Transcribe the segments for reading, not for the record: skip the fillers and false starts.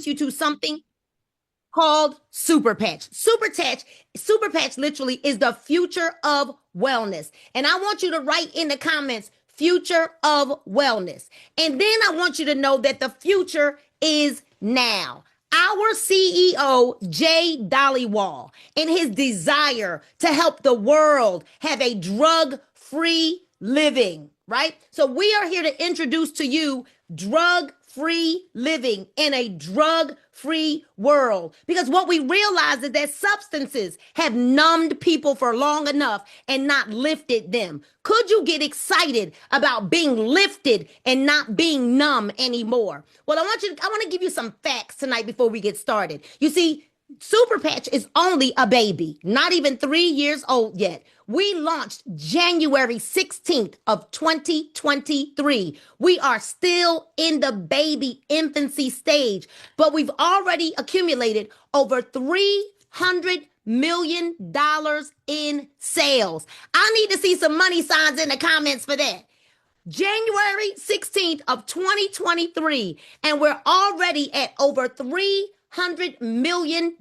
you to something called Super Patch. Super Patch literally is the future of wellness. And I want you to write in the comments, future of wellness. And then I want you to know that the future is now. Our CEO, Jay Dollywall, in his desire to help the world have a drug-free living, right? So we are here to introduce to you drug-free living in a drug-free world. Because what we realize is that substances have numbed people for long enough and not lifted them. Could you get excited about being lifted and not being numb anymore? Well, I want to give you some facts tonight before we get started. You see, Super Patch is only a baby, not even 3 years old yet. We launched January 16th of 2023. We are still in the baby infancy stage, but we've already accumulated over $300 million in sales. I need to see some money signs in the comments for that. January 16th of 2023, and we're already at over $300 million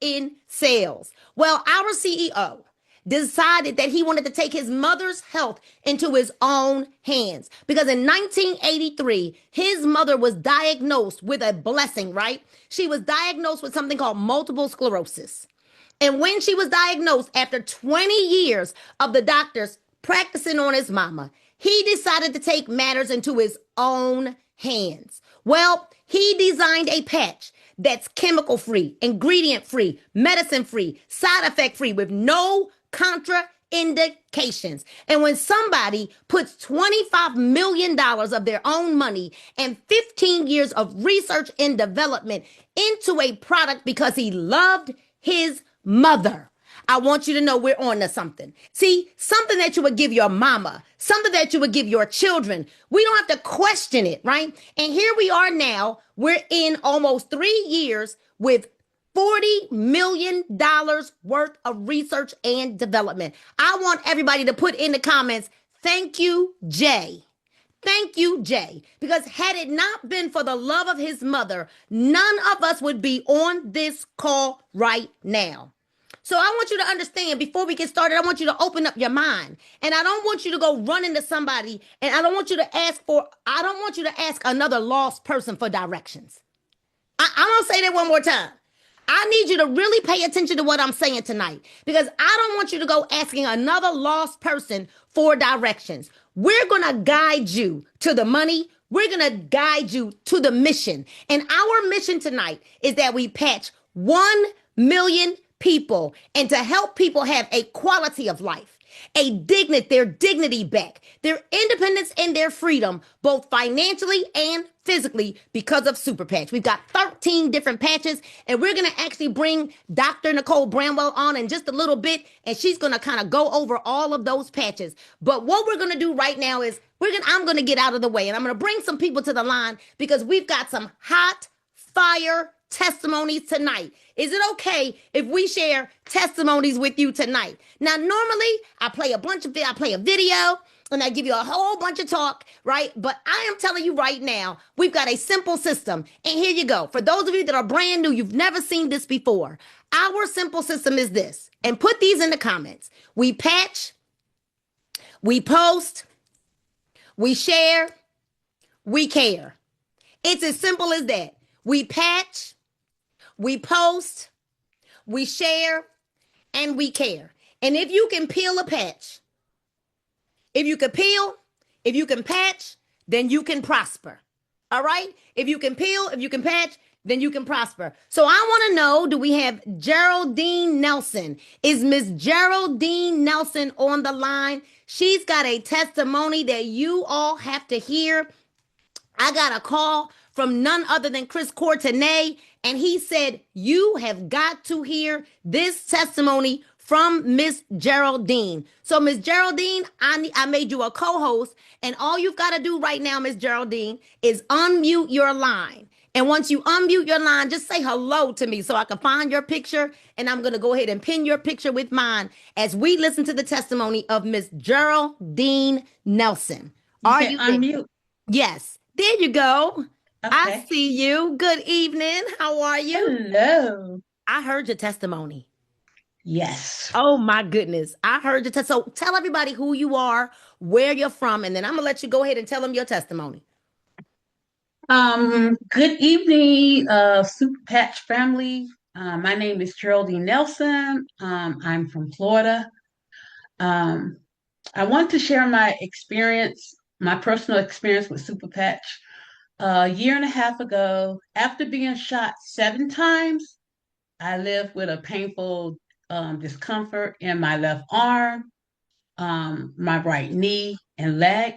in sales. Well, our CEO decided that he wanted to take his mother's health into his own hands because in 1983, his mother was diagnosed with a blessing, right? She was diagnosed with something called multiple sclerosis. And when she was diagnosed, after 20 years of the doctors practicing on his mama, he decided to take matters into his own hands. Well, he designed a patch that's chemical free, ingredient free, medicine free, side effect free, with no contraindications. And when somebody puts $25 million of their own money and 15 years of research and development into a product because he loved his mother, I want you to know we're on to something. See, something that you would give your mama, something that you would give your children. We don't have to question it, right? And here we are now. We're in almost 3 years with $40 million worth of research and development. I want everybody to put in the comments, thank you, Jay. Thank you, Jay. Because had it not been for the love of his mother, none of us would be on this call right now. So I want you to understand, before we get started, I want you to open up your mind. And I don't want you to go run into somebody, and I don't want you to ask another lost person for directions. I'm going to say that one more time. I need you to really pay attention to what I'm saying tonight, because I don't want you to go asking another lost person for directions. We're going to guide you to the money. We're going to guide you to the mission. And our mission tonight is that we patch 1 million people and to help people have a quality of life, their dignity back, their independence and their freedom, both financially and physically, because of Super Patch. We've got 13 different patches, and we're going to actually bring Dr. Nicole Bramwell on in just a little bit, and she's going to kind of go over all of those patches. But what we're going to do right now is I'm going to get out of the way, and I'm going to bring some people to the line because we've got some hot fire testimonies tonight. Is it okay if we share testimonies with you tonight? Now, normally I play a video and I give you a whole bunch of talk, right? But I am telling you right now, we've got a simple system. And here you go. For those of you that are brand new, you've never seen this before. Our simple system is this. And put these in the comments. We patch, we post, we share, we care. It's as simple as that. We patch, we post, we share, and we care. And if you can peel a patch, if you can patch, then you can prosper. All right? If you can peel, if you can patch, then you can prosper. So I want to know, do we have Geraldine Nelson? Is Miss Geraldine Nelson on the line? She's got a testimony that you all have to hear. I got a call from none other than Chris Courtenay, and he said, you have got to hear this testimony from Miss Geraldine. So Miss Geraldine, I made you a co-host, and all you've got to do right now, Miss Geraldine, is unmute your line. And once you unmute your line, just say hello to me so I can find your picture, and I'm going to go ahead and pin your picture with mine as we listen to the testimony of Miss Geraldine Nelson. Are you unmute? Yes. There you go. I Okay. see you. Good evening. How are you? Hello. I heard your testimony. Yes. Oh my goodness. I heard your so tell everybody who you are, where you're from, and then I'm gonna let you go ahead and tell them your testimony. Good evening, Super Patch family. My name is Geraldine Nelson. I'm from Florida. Um, I want to share my experience, my personal experience with Super Patch. A year and a half ago, after being shot 7 times, I lived with a painful discomfort in my left arm, my right knee, and leg.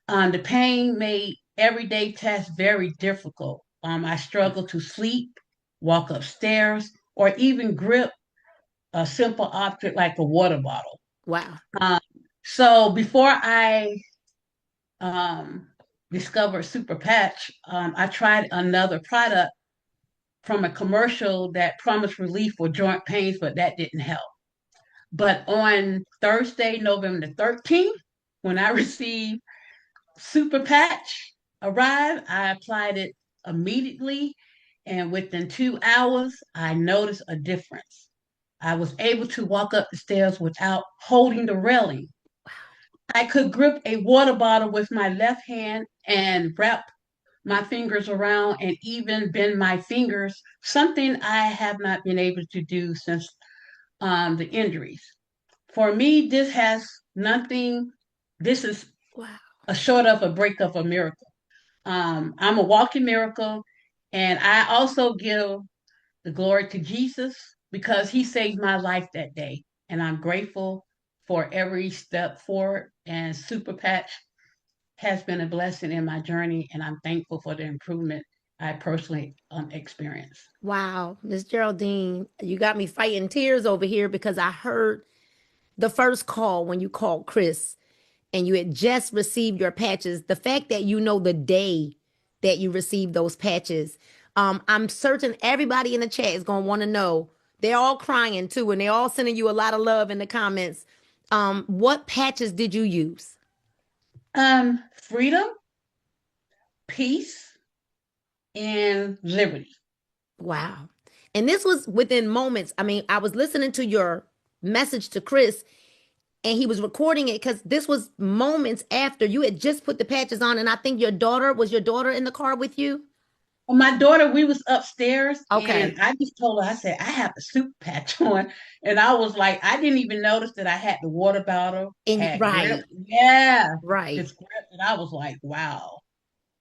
The pain made everyday tasks very difficult. I struggled to sleep, walk upstairs, or even grip a simple object like a water bottle. Wow. Um, so before I um, discovered Super Patch, I tried another product from a commercial that promised relief for joint pains, but that didn't help. But on Thursday, November the 13th, when I received Super Patch arrived, I applied it immediately, and within 2 hours, I noticed a difference. I was able to walk up the stairs without holding the railing. I could grip a water bottle with my left hand and wrap my fingers around and even bend my fingers, something I have not been able to do since the injuries. For me, this is Wow. a short of a break of a miracle. I'm a walking miracle, and I also give the glory to Jesus because he saved my life that day. And I'm grateful for every step forward. And Super Patch has been a blessing in my journey, and I'm thankful for the improvement I personally experienced. Wow. Miss Geraldine, you got me fighting tears over here because I heard the first call when you called Chris and you had just received your patches. The fact that you know the day that you received those patches, I'm certain everybody in the chat is gonna want to know. They're all crying too, and they're all sending you a lot of love in the comments. What patches did you use? Freedom, peace, and liberty. Wow. And this was within moments. I mean, I was listening to your message to Chris, and he was recording it because this was moments after you had just put the patches on. And I think your daughter in the car with you? Well, my daughter, we was upstairs, Okay. and I just told her, I said, I have the soup patch on. And I was like, I didn't even notice that I had the water bottle, And had grip. right, Yeah, right. it's grip. And I was like, wow.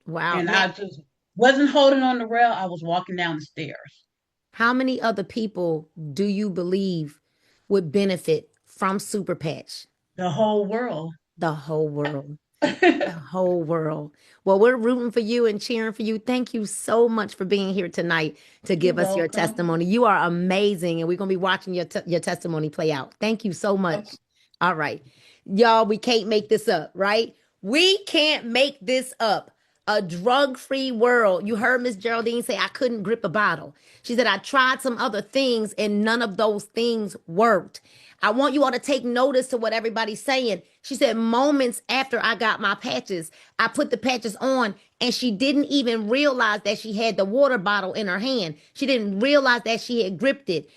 Wow. And Now, I just wasn't holding on the rail. I was walking down the stairs. how many other people do you believe would benefit from Super Patch? The whole world. The whole world. The whole world. Well, we're rooting for you and cheering for you. Thank you so much for being here tonight to You're give us your welcome. testimony. You are amazing, and we're going to be watching your testimony play out. Thank you so much. Okay. All right. Y'all, we can't make this up, right? We can't make this up. A drug-free world. You heard Miss Geraldine say I couldn't grip a bottle. She said I tried some other things and none of those things worked. I want you all to take notice to what everybody's saying. She said moments after I got my patches, I put the patches on and she didn't even realize that she had the water bottle in her hand. She didn't realize that she had gripped it.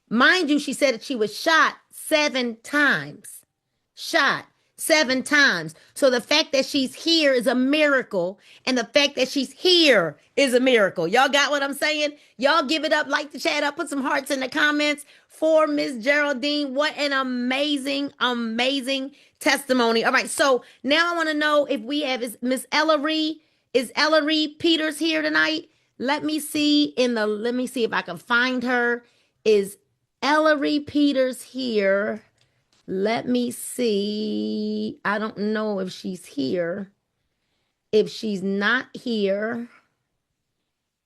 Mind you, she said that she was shot 7 times. Shot 7 times. So the fact that she's here is a miracle. And the fact that she's here is a miracle. Y'all got what I'm saying? Y'all give it up, like the chat up, put some hearts in the comments for Miss Geraldine. What an amazing, amazing testimony. All right. So now I want to know if we have is Miss Ellery. Is Ellery Peters here tonight? Let me see if I can find her. Is Ellery Peters here? Let me see. I don't know if she's here. If she's not here,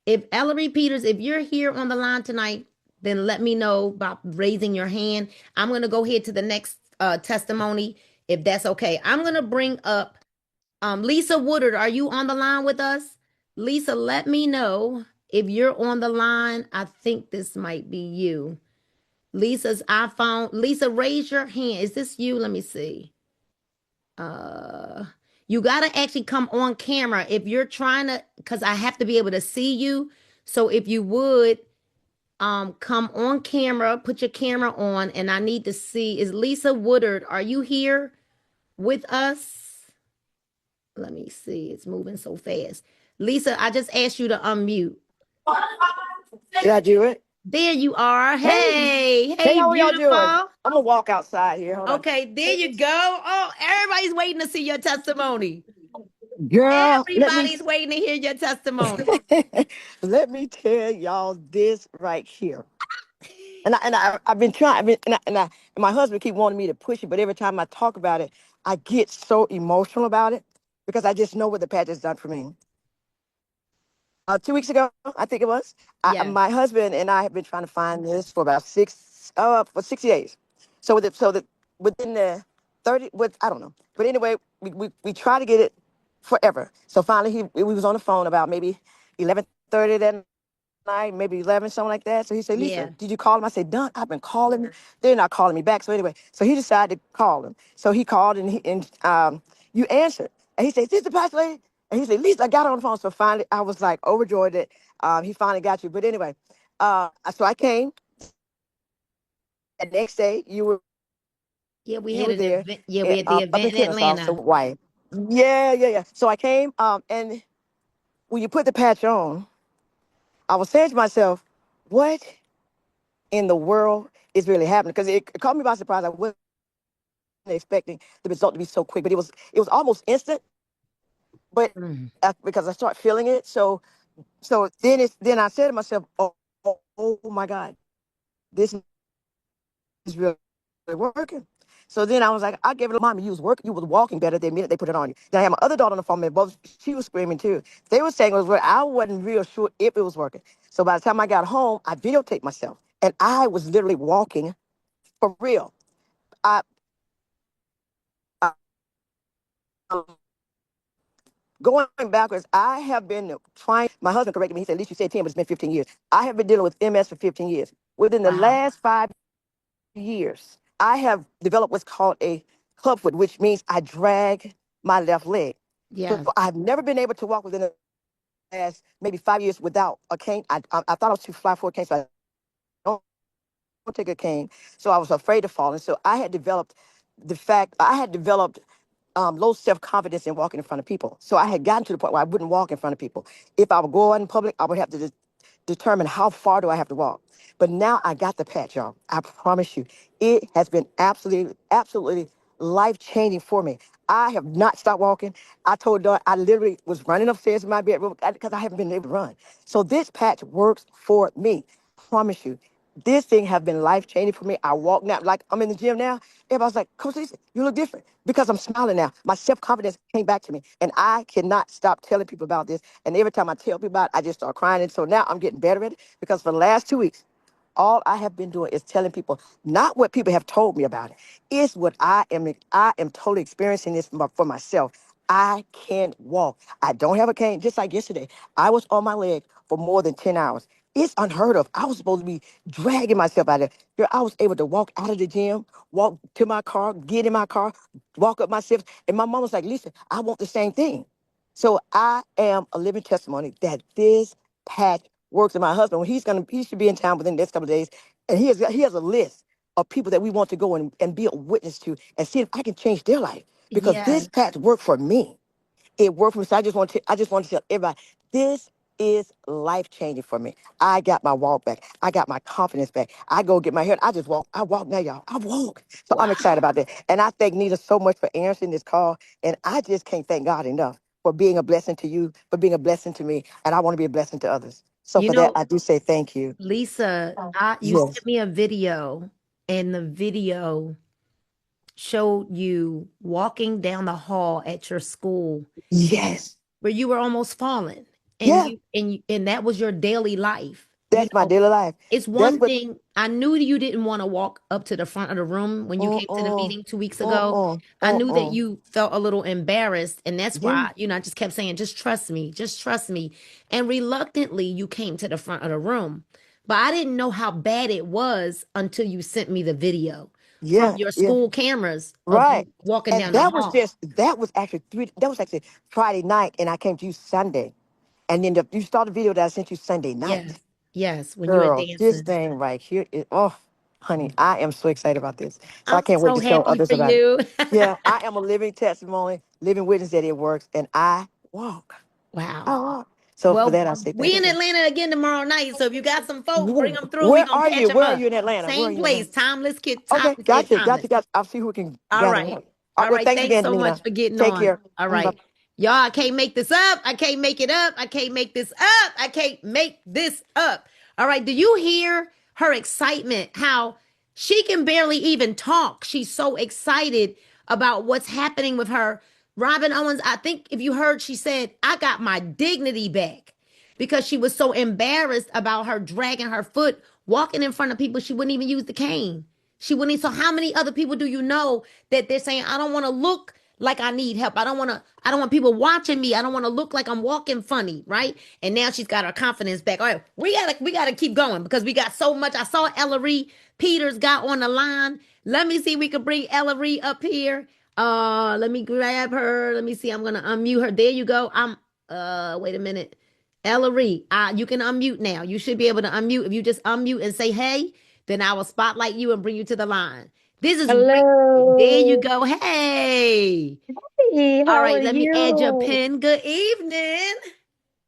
if Ellery Peters, if you're here on the line tonight, then let me know about raising your hand. I'm going to go ahead to the next testimony, if that's okay. I'm going to bring up Lisa Woodard. Are you on the line with us? Lisa, let me know if you're on the line. I think this might be you. Lisa's iPhone. Lisa, raise your hand. Is this you? Let me see. Uh, You got to actually come on camera if you're trying to, because I have to be able to see you. So if you would come on camera, put your camera on, and I need to see, is Lisa Woodard, are you here with us? Let me see. It's moving so fast. Lisa, I just asked you to unmute. Did I do it? There you are. Hey, Hey, hey, hey, how are y'all doing? beautiful. I'm gonna walk outside here. Hold on. Okay, there you go. Oh, everybody's waiting to see your testimony. Girl, Everybody's waiting to hear your testimony. let me tell y'all this right here. I've been trying. And my husband keep wanting me to push it, but every time I talk about it, I get so emotional about it because I just know what the patch has done for me. 2 weeks ago, I think it was. Yeah, My husband and I have been trying to find this for about for 60 days. So within the 30, with I don't know, but anyway, we try to get it forever. So finally, we was on the phone about maybe 11:30 that night, maybe 11, something like that. So he said, Lisa, yeah, did you call him? I said, Done. I've been calling them. They're not calling me back. So anyway, so he decided to call him. So he called and you answered. And he said, Is this the pastor lady? And he said, Lisa, I got her on the phone. So finally, I was like overjoyed that he finally got you. But anyway, so I came. The next day, yeah. We you had were an there event. Yeah, we had the up in event in Kennesaw. So Atlanta. why? Yeah. So I came and when you put the patch on, I was saying to myself, what in the world is really happening? Because it caught me by surprise. I wasn't expecting the result to be so quick, but it was almost instant. But Mm. because I start feeling it, so then I said to myself, oh my God, this is really working. So then I was like, I gave it to mommy. You was walking better the minute they put it on you. Then I had my other daughter on the phone, and both she was screaming too. They were saying it was working. I wasn't real sure if it was working. So by the time I got home, I videotaped myself, and I was literally walking for real. I, I Going backwards, I have been trying. My husband corrected me. He said, at least you said 10, but it's been 15 years. I have been dealing with MS for 15 years. Within the Wow. last 5 years, I have developed what's called a clubfoot, which means I drag my left leg. So Yes. I've never been able to walk within the last maybe 5 years without a cane. I thought I was too fly for a cane, so I don't take a cane. So I was afraid of falling. So I had developed low self-confidence in walking in front of people. So I had gotten to the point where I wouldn't walk in front of people. If I would go out in public, I would have to determine how far do I have to walk. But now I got the patch, y'all. I promise you, it has been absolutely life-changing for me. I have not stopped walking. I told her I literally was running upstairs in my bedroom because I haven't been able to run. So this patch works for me. Promise you. This thing have been life-changing for me. I walk now, like I'm in the gym now. Everybody's like, Coach Lisa, you look different because I'm smiling now. My self-confidence came back to me. And I cannot stop telling people about this. And every time I tell people about it, I just start crying. And so now I'm getting better at it because for the last 2 weeks, all I have been doing is telling people not what people have told me about it. It's what I am totally experiencing this for myself. I can't walk. I don't have a cane. Just like yesterday, I was on my leg for more than 10 hours. It's unheard of. I was supposed to be dragging myself out of there. Girl, I was able to walk out of the gym, walk to my car, get in my car, walk up my steps. And my mom was like, Lisa, I want the same thing. So I am a living testimony that this patch works. And my husband, when he should be in town within the next couple of days, and he has a list of people that we want to go and be a witness to and see if I can change their life because Yes. this patch worked for me. It worked for me. So I just want to tell everybody, this is life changing for me. I got my walk back. I got my confidence back. I go get my hair. I just walk. I walk now, y'all. I walk. So I'm Wow. excited about that. And I thank Nita so much for answering this call. And I just can't thank God enough for being a blessing to you, for being a blessing to me. And I want to be a blessing to others. So You for that, know, I do say thank you. Lisa, you Yes. sent me a video, and the video showed you walking down the hall at your school Yes. where you were almost falling, and Yeah. and that was your daily life. You That's my know, daily life. it's That's one what. thing. I knew you didn't want to walk up to the front of the room when you came to the Uh-uh. meeting 2 weeks ago. Uh-uh. I knew that Uh-uh. you felt a little embarrassed, and that's Yeah. why, I just kept saying, just trust me, just trust me. And reluctantly, you came to the front of the room. But I didn't know how bad it was until you sent me the video. from Yeah, your yeah. school cameras of you Right. walking And down the hall. that was actually Friday night, and I came to you Sunday. And then you saw the video that I sent you Sunday Yes. night. Yes. When you were Girl, this dancing. thing right here is, oh, honey, I am so excited about this. So I I'm can't wait so to show happy others for about it. you. Yeah, I am a living testimony, living witness that it works, and I walk. Wow. I walk. So for Well, that, I say thank we in you. Atlanta again tomorrow night. So if you got some folk, bring Yeah. them through. We Where gonna are catch you? them Where are up. you in Atlanta? Where are Same you in Atlanta? place. Okay, Timeless Kid gotcha, gotcha, Thomas. gotcha, gotcha. I'll see who can All gather. right. All All right, right. thanks Thanks again, so much Nina. for getting Take on. care. All Bye. right. Y'all, I can't make this up. I can't make it up. I can't make this up. I can't make this up. All right. Do you hear her excitement? How she can barely even talk. She's so excited about what's happening with her. Robin Owens, I think if you heard, she said, I got my dignity back because she was so embarrassed about her dragging her foot, walking in front of people. She wouldn't even use the cane. She wouldn't. So how many other people do you know that they're saying, I don't want to look like I need help. I don't want people watching me. I don't want to look like I'm walking funny, right? And now she's got her confidence back. All right, we gotta keep going because we got so much. I saw Ellery Peters got on the line. Let me see if we can bring Ellery up here. Let me grab her. Let me see. I'm gonna unmute her. There you go. Wait a minute. Ellery, you can unmute now. You should be able to unmute. If you just unmute and say hey, then I will spotlight you and bring you to the line. This is great. There you Hello. go. Hey. Hey, All how are right, let me add your you? pin. Good evening.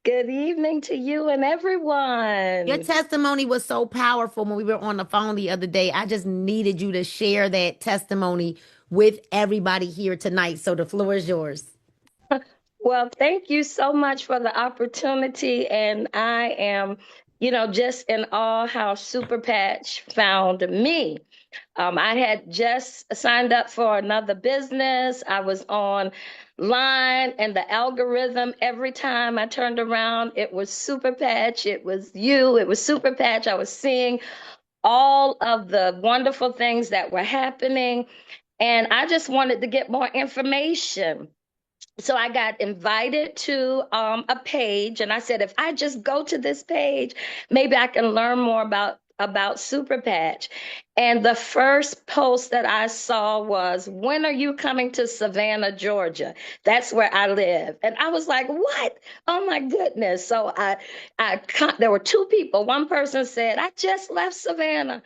Good evening to you and Your everyone. testimony was so powerful when we were on the phone the other day. I just needed you to share that testimony with everybody here tonight. So the floor is yours. Well, thank you so much for the opportunity. And I am, just in awe how Super Patch found me. I had just signed up for another business. I was on line and the algorithm, every time I turned around, it was Super Patch. It was you. It was Super Patch. I was seeing all of the wonderful things that were happening. And I just wanted to get more information. So I got invited to a page, and I said, if I just go to this page, maybe I can learn more about Super Patch. And the first post that I saw was, when are you coming to Savannah, Georgia? That's where I live. And I was like, what? Oh my goodness. So there were two people. One person said, I just left Savannah.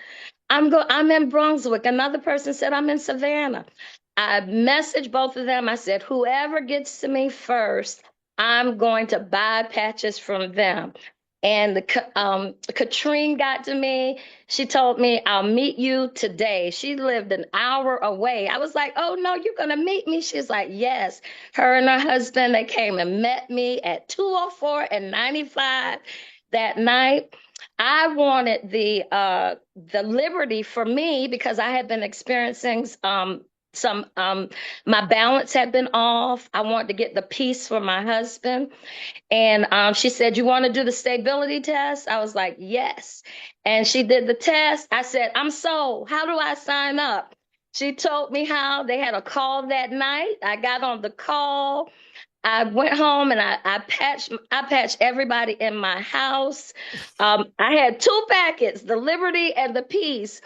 I'm in Brunswick. Another person said, I'm in Savannah. I messaged both of them. I said, whoever gets to me first, I'm going to buy patches from them. And Katrine got to me. She told me, I'll meet you today. She lived an hour away. I was like, oh no, you're going to meet me? She's like, yes. Her and her husband, they came and met me at 204 and 95 that night. I wanted the liberty for me because I had been experiencing some my balance had been off. I wanted to get the peace for my husband. And she said, you want to do the stability test? I was like, yes. And she did the test. I said, I'm sold. How do I sign up? She told me how. They had a call that night. I got on the call. I went home and I patched everybody in my house. I had two packets, the Liberty and the Peace.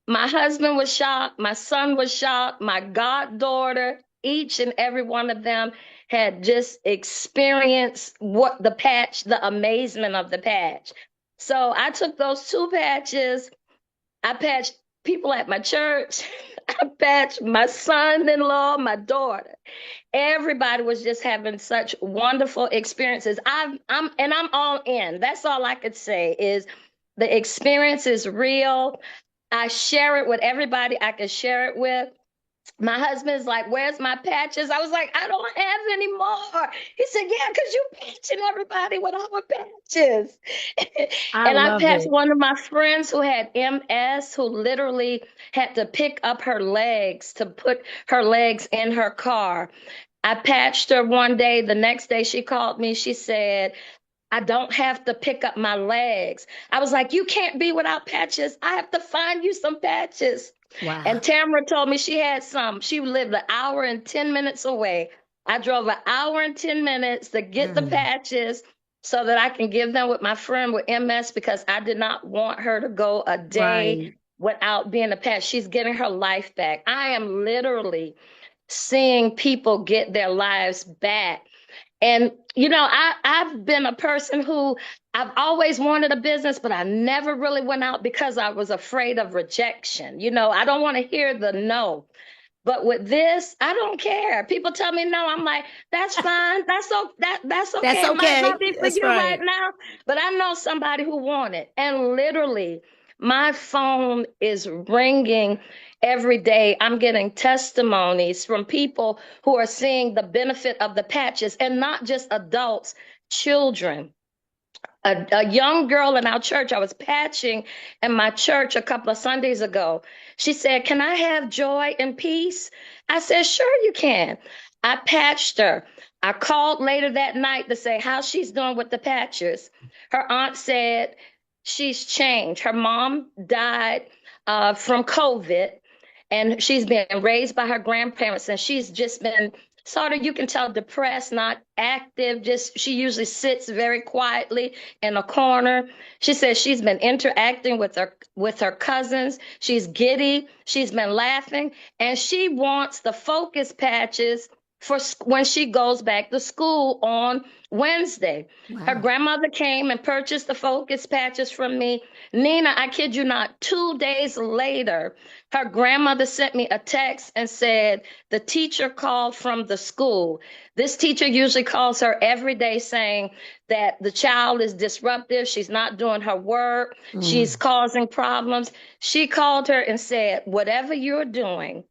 My husband was shocked. My son was shocked. My goddaughter, each and every one of them had just experienced the amazement of the patch. So I took those two patches. I patched people at my church. I patched my son-in-law, my daughter. Everybody was just having such wonderful experiences. I'm all in. That's all I could say is the experience is real. I share it with everybody I can share it with. My husband's like, where's my patches? I was like, I don't have any more. He said, yeah, because you patching everybody with our patches. I And I love patched it. one of my friends who had MS, who literally had to pick up her legs to put her legs in her car. I patched her one day. The next day she called me. She said, I don't have to pick up my legs. I was like, you can't be without patches. I have to find you some patches. Wow. And Tamara told me she had some. She lived an hour and 10 minutes away. I drove an hour and 10 minutes to get the Mm, patches so that I can give them with my friend with MS because I did not want her to go a day right. without being a patch. She's getting her life back. I am literally seeing people get their lives back. And, I've been a person who I've always wanted a business, but I never really went out because I was afraid of rejection. I don't want to hear the no. But with this, I don't care. People tell me no. I'm like, that's fine. That's okay. That's It might okay. not be for That's you right. right now, but I know somebody who want it. And literally, my phone is ringing every day. I'm getting testimonies from people who are seeing the benefit of the patches, and not just adults, children. A young girl in our church, I was patching in my church a couple of Sundays ago. She said, "Can I have joy and peace?" I said, "Sure, you can." I patched her. I called later that night to say how she's doing with the patches. Her aunt said she's changed. Her mom died from COVID, and she's been raised by her grandparents, and she's just been sort of, you can tell, depressed, not active. Just, she usually sits very quietly in a corner. She says she's been interacting with her cousins. She's giddy. She's been laughing, and she wants the focus patches for when she goes back to school on Wednesday. Her Wow. grandmother came and purchased the focus patches from me. Nina, I kid you not, 2 days later, her grandmother sent me a text and said the teacher called from the school. This teacher usually calls her every day saying that the child is disruptive. She's not doing her work. She's causing problems. She called her and said, whatever you're doing,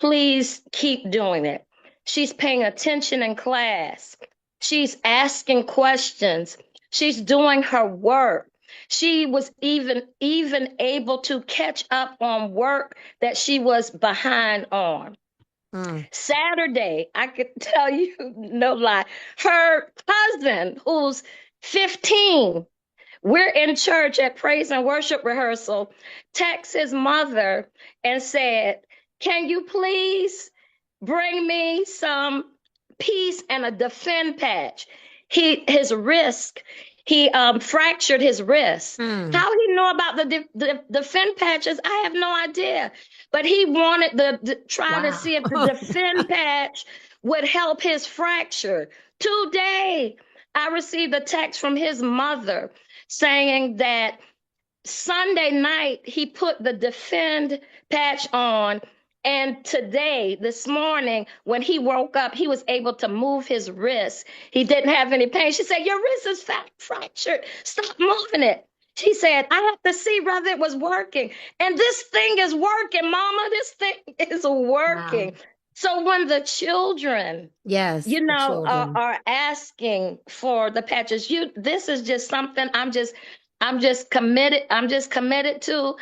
please keep doing it. She's paying attention in class. She's asking questions. She's doing her work. She was even able to catch up on work that she was behind on. Saturday, I could tell you, no lie, her cousin, who's 15, we're in church at praise and worship rehearsal, texts his mother and said, "Can you please bring me some peace and a defend patch?" He fractured his wrist. How he know about the defend patches, I have no idea. But he wanted to try to see if the defend patch would help his fracture. Today, I received a text from his mother saying that Sunday night he put the defend patch on, and today, this morning, when he woke up, he was able to move his wrist. He didn't have any pain. She said, "Your wrist is fractured. Stop moving it." She said, "I have to see whether it was working." And this thing is working, Mama. This thing is working. Wow. So when the children, Yes, the children. are asking for the patches, this is just something I'm just committed. I'm just committed to.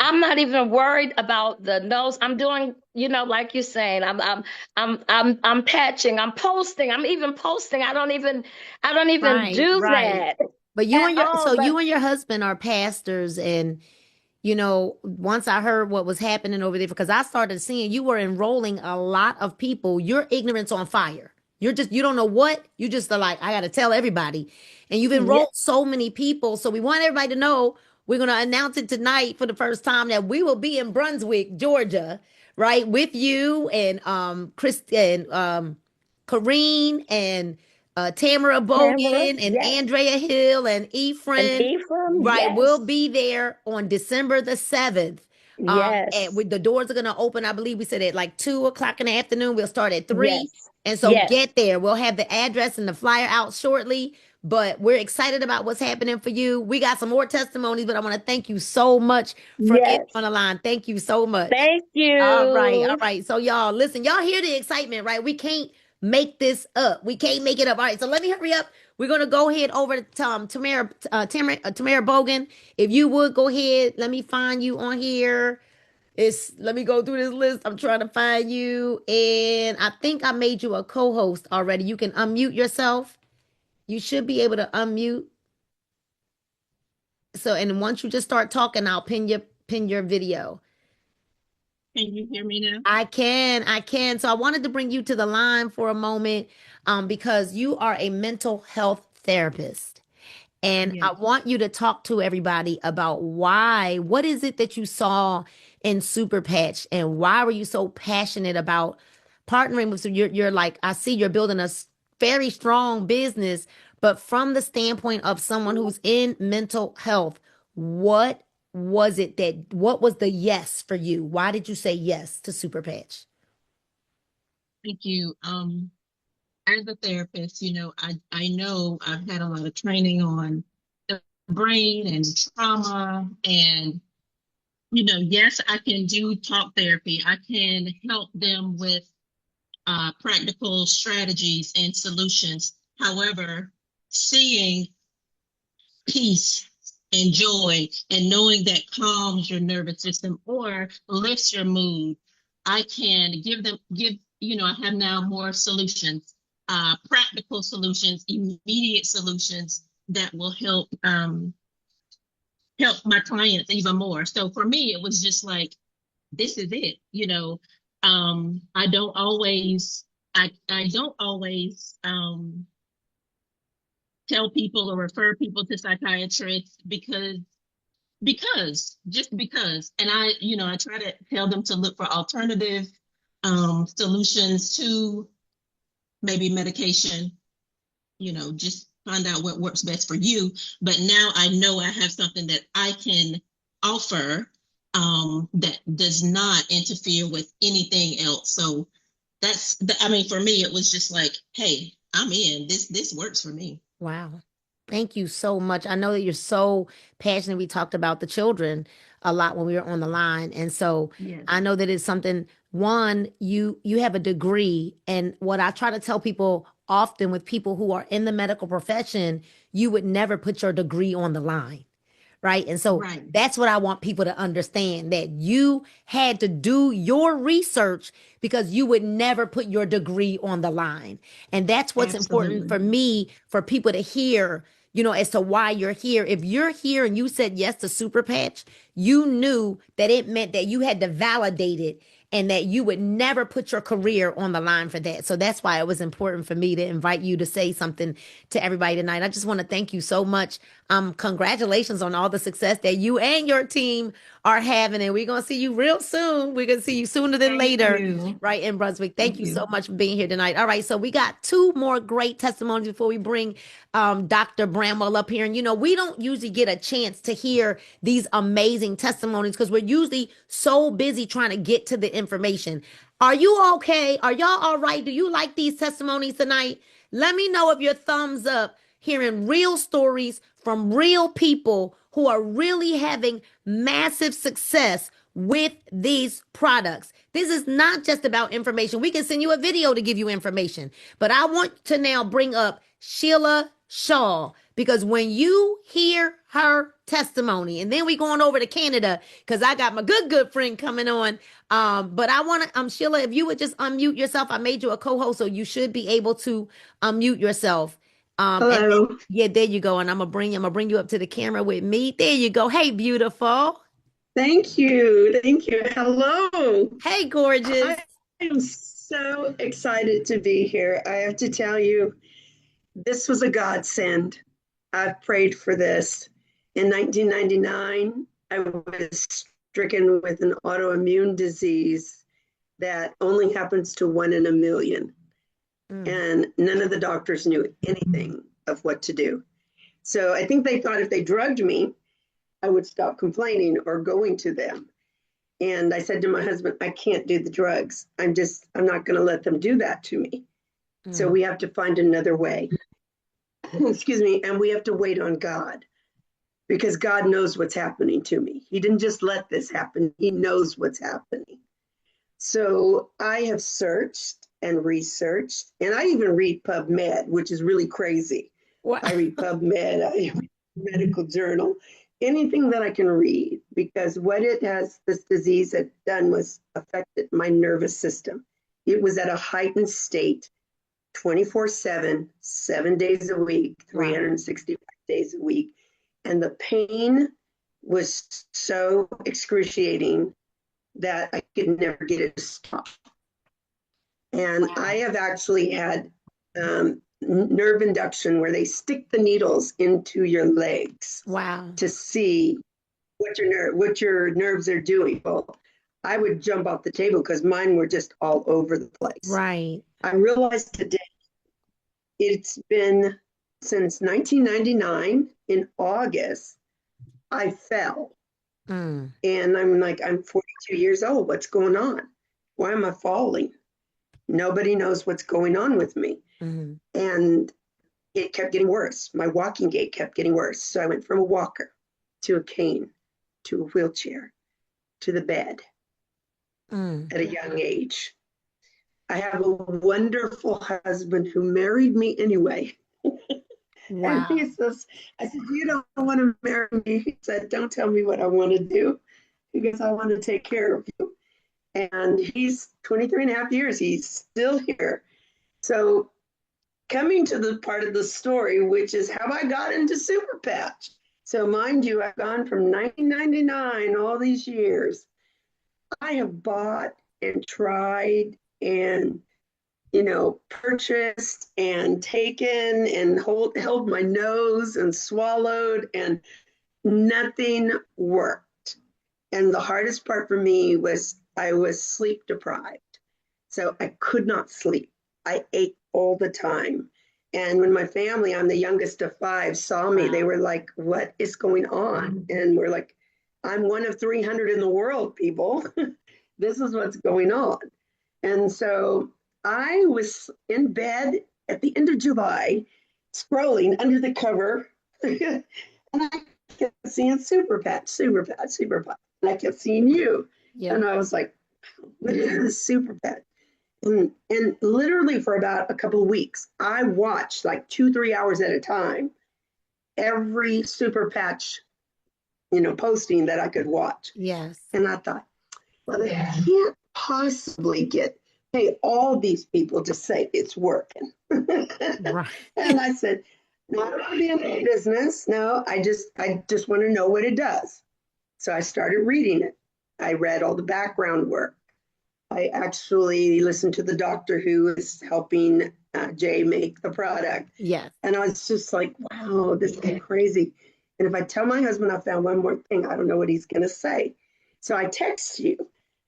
I'm not even worried about the nose. I'm doing, like you're saying, I'm patching, I'm posting, I'm even posting. I don't even Right, do right. that But at all. But you and your husband are pastors, and once I heard what was happening over there, because I started seeing you were enrolling a lot of people. Your ignorance on fire. You don't know what, you just are like, I got to tell everybody. And you've yeah, enrolled so many people. So we want everybody to know we're going to announce it tonight for the first time that we will be in Brunswick, Georgia, right? With you and Chris and Kareen and Tamara Tamara, Bogan and yes, Andrea Hill and and Ephraim. Ephraim, Right, we'll yes, be there on December the 7th. And yes, with the doors are gonna open, I believe we said at like 2 o'clock in the afternoon. We'll start at 3. yes, And so yes, get there. We'll have the address and the flyer out shortly. But we're excited about what's happening for you. We got some more testimonies, but I want to thank you so much for getting yes. on the line. Thank you so much. Thank All right, all you. right. So y'all, listen, y'all hear the excitement, right? We can't make this up. We can't make it up. All right, so let me hurry up. We're gonna go ahead over to Tamara Bogan. If you would go ahead, let me find you on here. Let me go through this list. I'm trying to find you, and I think I made you a co-host already. You can unmute yourself. You should be able to unmute. So, and once you just start talking, I'll pin your video. Can you hear me now? I can. So I wanted to bring you to the line for a moment, because you are a mental health therapist. And Yes. I want you to talk to everybody about what is it that you saw in Super Patch, and why were you so passionate about partnering with, so you're like, I see you're building a very strong business, but from the standpoint of someone who's in mental health, what what was the yes for you? Why did you say yes to Super Patch? Thank you. As a therapist, I know I've had a lot of training on the brain and trauma, and yes, I can do talk therapy. I can help them with practical strategies and solutions. However, seeing peace and joy and knowing that calms your nervous system or lifts your mood, I can I have now more solutions, practical solutions, immediate solutions that will help my clients even more. So for me, it was just like, this is it. I don't always, I don't always tell people or refer people to psychiatrists because, and I try to tell them to look for alternative solutions to maybe medication, just find out what works best for you. But now I know I have something that I can offer that does not interfere with anything else. So for me, it was just like, hey, I'm in. This works for me. Wow. Thank you so much. I know that you're so passionate. We talked about the children a lot when we were on the line. And so Yes. I know that it's something, one, you have a degree. And what I try to tell people often with people who are in the medical profession, you would never put your degree on the line. Right. And so Right. that's what I want people to understand, that you had to do your research because you would never put your degree on the line. And that's what's important for Absolutely. me, for people to hear, as to why you're here. If you're here and you said yes to Super Patch, you knew that it meant that you had to validate it and that you would never put your career on the line for that. So that's why it was important for me to invite you to say something to everybody tonight. I just want to thank you so much. Congratulations on all the success that you and your team are having. And we're going to see you real soon. We're going to see you sooner than Thank later, you. right, in Brunswick. Thank Thank you so you. much for being here tonight. All right, so we got two more great testimonies before we bring Dr. Bramwell up here. And, we don't usually get a chance to hear these amazing testimonies because we're usually so busy trying to get to the information. Are you okay? Are y'all all right? Do you like these testimonies tonight? Let me know if your thumbs up, hearing real stories from real people who are really having massive success with these products. This is not just about information. We can send you a video to give you information, but I want to now bring up Sheila Shaw, because when you hear her testimony, and then we going over to Canada because I got my good friend coming on. But I want to, Sheila, if you would just unmute yourself. I made you a co-host, so you should be able to unmute yourself. Hello. Yeah, there you go. And I'm gonna bring you up to the camera with me. There you go. Hey, beautiful. Thank you. Thank you. Hello. Hey, gorgeous. I am so excited to be here. I have to tell you, this was a godsend. I've prayed for this. In 1999, I was stricken with an autoimmune disease that only happens to 1 in a million. And none of the doctors knew anything of what to do. So I think they thought if they drugged me, I would stop complaining or going to them. And I said to my husband, I can't do the drugs. I'm not going to let them do that to me. So we have to find another way. Excuse me. And we have to wait on God, because God knows what's happening to me. He didn't just let this happen. He knows what's happening. So I have searched and researched, and I even read PubMed, which is really crazy. What? I read PubMed, I read medical journal, anything that I can read, because what this disease had done was affected my nervous system. It was at a heightened state, 24/7, 7 days a week, 365 days a week. And the pain was so excruciating that I could never get it to stop. And I have actually had nerve induction where they stick the needles into your legs Wow. to see what your nerves are doing. Well, I would jump off the table because mine were just all over the place. Right. I realized today it's been since 1999 in August, I fell. Mm. And I'm like, I'm 42 years old. What's going on? Why am I falling? Nobody knows what's going on with me. Mm-hmm. And it kept getting worse. My walking gait kept getting worse. So I went from a walker to a cane to a wheelchair to the bed at a young age. I have a wonderful husband who married me anyway. Wow. And he says, I said, you don't want to marry me. He said, don't tell me what I want to do. He goes, I want to take care of you. And he's 23 and a half years. He's still here. So coming to the part of the story, which is how I got into Super Patch. So mind you, I've gone from 1999, all these years. I have bought and tried and purchased and taken and held my nose and swallowed, and nothing worked. And the hardest part for me was I was sleep deprived. So I could not sleep. I ate all the time. And when my family, I'm the youngest of 5, saw me, they were like, what is going on? And we're like, I'm one of 300 in the world, people. This is what's going on. And so I was in bed at the end of July, scrolling under the cover, and I kept seeing Super Patch, Super Patch, Super Patch. And I kept seeing you. Yeah. And I was like, what is this Super Patch? And literally for about a couple of weeks, I watched like 2-3 hours at a time, every Super Patch, posting that I could watch. Yes. And I thought, well, they can't possibly pay all these people to say it's working. Right. And I said, no, I don't want to be in the business. No, I just want to know what it does. So I started reading it. I read all the background work. I actually listened to the doctor who is helping Jay make the product. Yes. And I was just like, wow, this is crazy. And if I tell my husband I found one more thing, I don't know what he's going to say. So I text you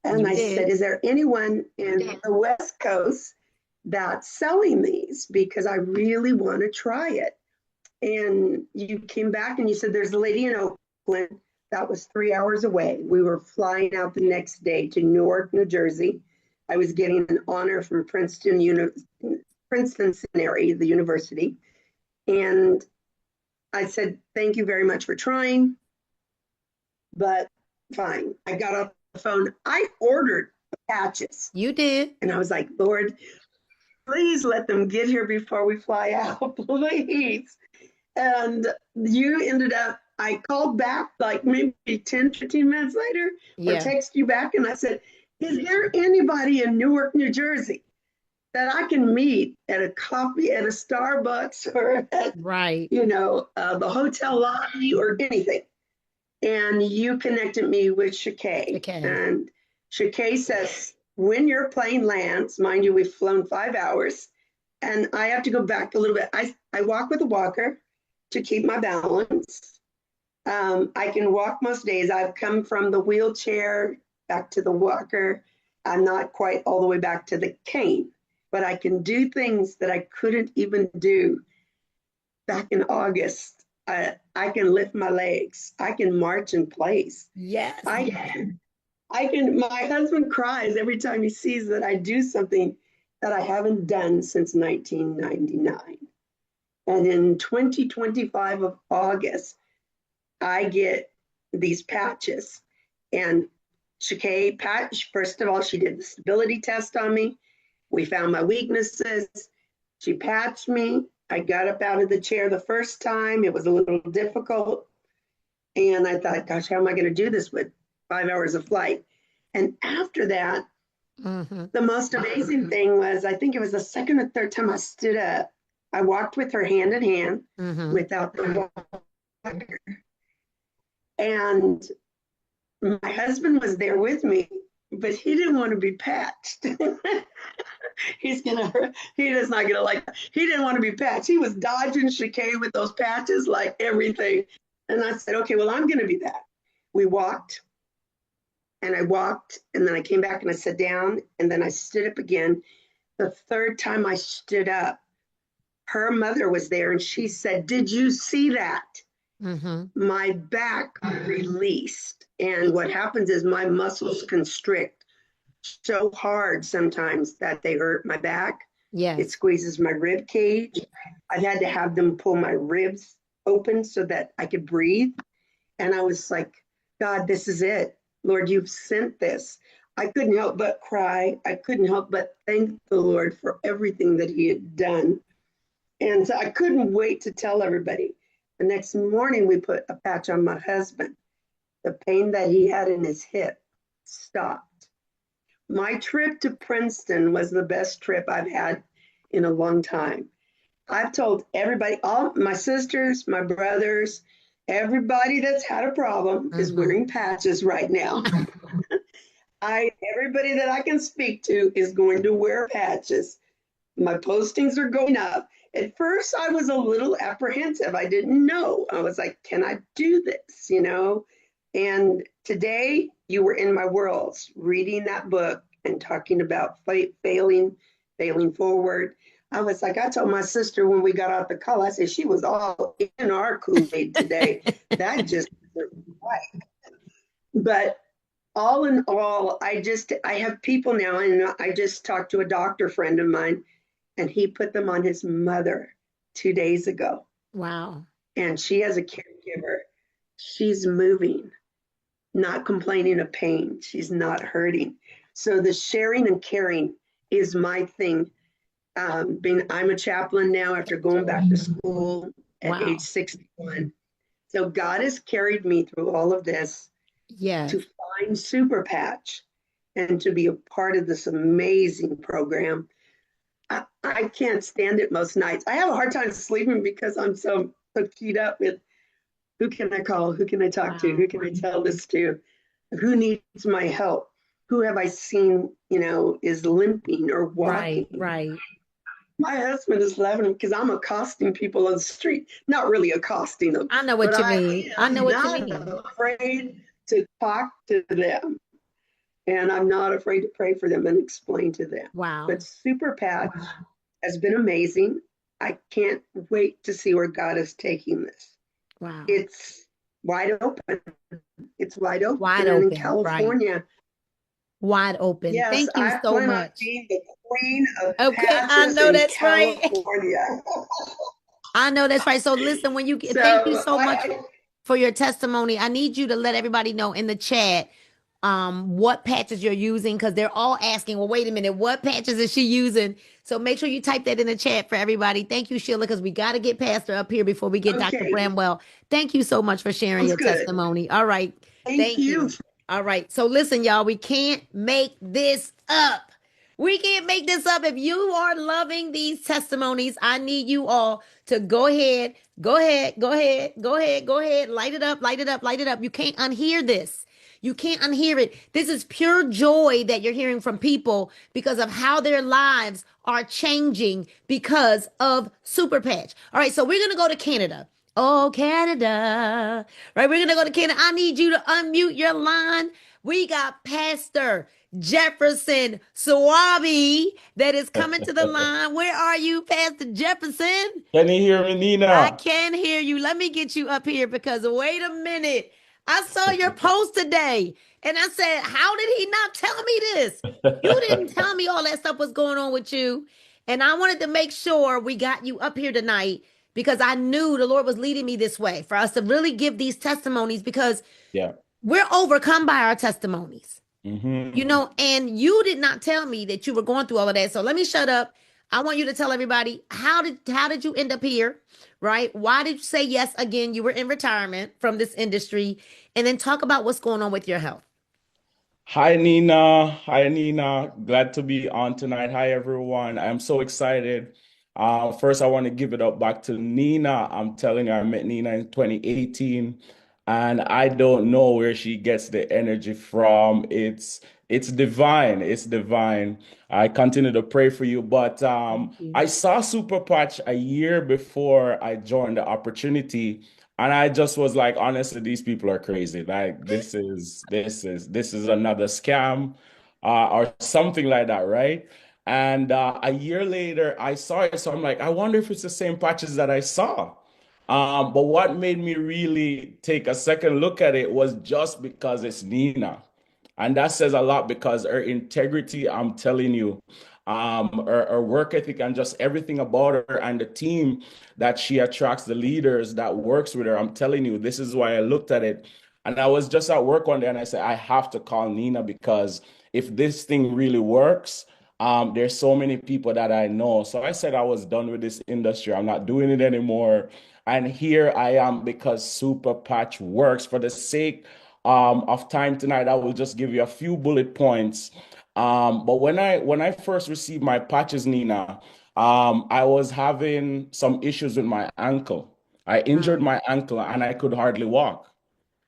and I said, is there anyone in the West Coast that's selling these? Because I really want to try it. And you came back and you said, there's a lady in Oakland. That was 3 hours away. We were flying out the next day to Newark, New Jersey. I was getting an honor from Princeton Seminary, the university. And I said, thank you very much for trying, but fine. I got off the phone. I ordered patches. You did. And I was like, Lord, please let them get here before we fly out, please. And you ended up, I called back like maybe 10, 15 minutes later, or text you back. And I said, is there anybody in Newark, New Jersey that I can meet at a coffee at a Starbucks or at, the hotel lobby or anything? And you connected me with Shakay. And Shakay says, when your plane lands, mind you, we've flown 5 hours, and I have to go back a little bit. I walk with a walker to keep my balance. I can walk most days. I've come from the wheelchair back to the walker. I'm not quite all the way back to the cane, but I can do things that I couldn't even do back in August. I can lift my legs. I can march in place. Yes. I can, my husband cries every time he sees that I do something that I haven't done since 1999. And in 2025 of August, I get these patches. And Shakay patch, first of all, she did the stability test on me. We found my weaknesses. She patched me. I got up out of the chair the first time. It was a little difficult. And I thought, gosh, how am I going to do this with 5 hours of flight? And after that, the most amazing thing was, I think it was the second or third time I stood up, I walked with her hand in hand without the walker. And my husband was there with me, but he didn't want to be patched. He is not gonna like that. He didn't want to be patched. He was dodging chicane with those patches like everything. And I said, okay, well, I'm gonna be that. We walked and I walked and then I came back and I sat down and then I stood up again. The third time I stood up, her mother was there and she said, did you see that? Mm-hmm. My back released. And what happens is my muscles constrict so hard sometimes that they hurt my back. It Yes. squeezes my rib cage. I've had to have them pull my ribs open so that I could breathe. And I was like, God, this is it. Lord, you've sent this. I couldn't help but cry. I couldn't help but thank the Lord for everything that he had done. And so I couldn't wait to tell everybody. The next morning, we put a patch on my husband. The pain that he had in his hip stopped. My trip to Princeton was the best trip I've had in a long time. I've told everybody, all my sisters, my brothers, everybody that's had a problem is wearing patches right now. Everybody that I can speak to is going to wear patches. My postings are going up. At first, I was a little apprehensive. I didn't know. I was like, can I do this? And today you were in my worlds, reading that book and talking about failing forward. I was like, I told my sister when we got out the call, I said, she was all in our Kool-Aid today. That just wasn't right. But all in all, I have people now, and I just talked to a doctor friend of mine, and he put them on his mother 2 days ago. Wow. And she has a caregiver. She's moving, not complaining of pain. She's not hurting. So the sharing and caring is my thing. I'm a chaplain now after going back to school at age 61. So God has carried me through all of this to find Super Patch and to be a part of this amazing program. I can't stand it most nights. I have a hard time sleeping because I'm so keyed up with who can I call? Who can I talk to? Who can I tell this to? Who needs my help? Who have I seen, is limping or walking? Right. My husband is laughing because I'm accosting people on the street. Not really accosting them. I know what you mean. I know what you mean. I'm not afraid to talk to them. And I'm not afraid to pray for them and explain to them. Wow. But Super Patch has been amazing. I can't wait to see where God is taking this. Wow. It's wide open. It's wide open. Wide and open, in California. right. Wide open. Yes, Thank you I so plan on much. being the queen of Okay, I patches know in that's right. California. I know that's right. So listen, when you get, thank you so much for your testimony. I need you to let everybody know in the chat what patches you're using, because they're all asking, well, wait a minute, what patches is she using? So make sure you type that in the chat for everybody. Thank you, Sheila, because we got to get Pastor up here before we get Dr. Bramwell. Thank you so much for sharing your testimony. All right. Thank you. All right. So listen, y'all, we can't make this up. We can't make this up. If you are loving these testimonies, I need you all to go ahead. Light it up. You can't unhear this. You can't unhear it. This is pure joy that you're hearing from people because of how their lives are changing because of Super Patch. All right, so we're going to go to Canada. Oh, Canada. Right, we're going to go to Canada. I need you to unmute your line. We got Pastor Jefferson Swaby that is coming to the line. Where are you, Pastor Jefferson? Can you hear me, Nina? I can hear you. Let me get you up here because wait a minute. I saw your post today and I said, how did he not tell me this? You didn't tell me all that stuff was going on with you. And I wanted to make sure we got you up here tonight because I knew the Lord was leading me this way for us to really give these testimonies because we're overcome by our testimonies. And you did not tell me that you were going through all of that. So let me shut up. I want you to tell everybody, how did you end up here, right? Why did you say yes again? You were in retirement from this industry, and then talk about what's going on with your health. Hi, Nina. Glad to be on tonight. Hi, everyone. I'm so excited. First, I want to give it up back to Nina. I'm telling you, I met Nina in 2018, and I don't know where she gets the energy from. It's It's divine. It's divine. I continue to pray for you. But Thank you. I saw Super Patch a year before I joined the opportunity, and I just was like, honestly, these people are crazy. Like this is another scam, or something like that, right? And a year later, I saw it, so I'm like, I wonder if it's the same patches that I saw. But what made me really take a second look at it was just because it's Nina. And that says a lot because her integrity, I'm telling you, her work ethic and just everything about her and the team that she attracts, the leaders that works with her. I'm telling you, this is why I looked at it. And I was just at work one day and I said, I have to call Nina because if this thing really works, there's so many people that I know. So I said I was done with this industry. I'm not doing it anymore. And here I am because Super Patch works. For the sake of time tonight, I will just give you a few bullet points. But when I first received my patches, Nina, I was having some issues with my ankle. I injured my ankle and I could hardly walk.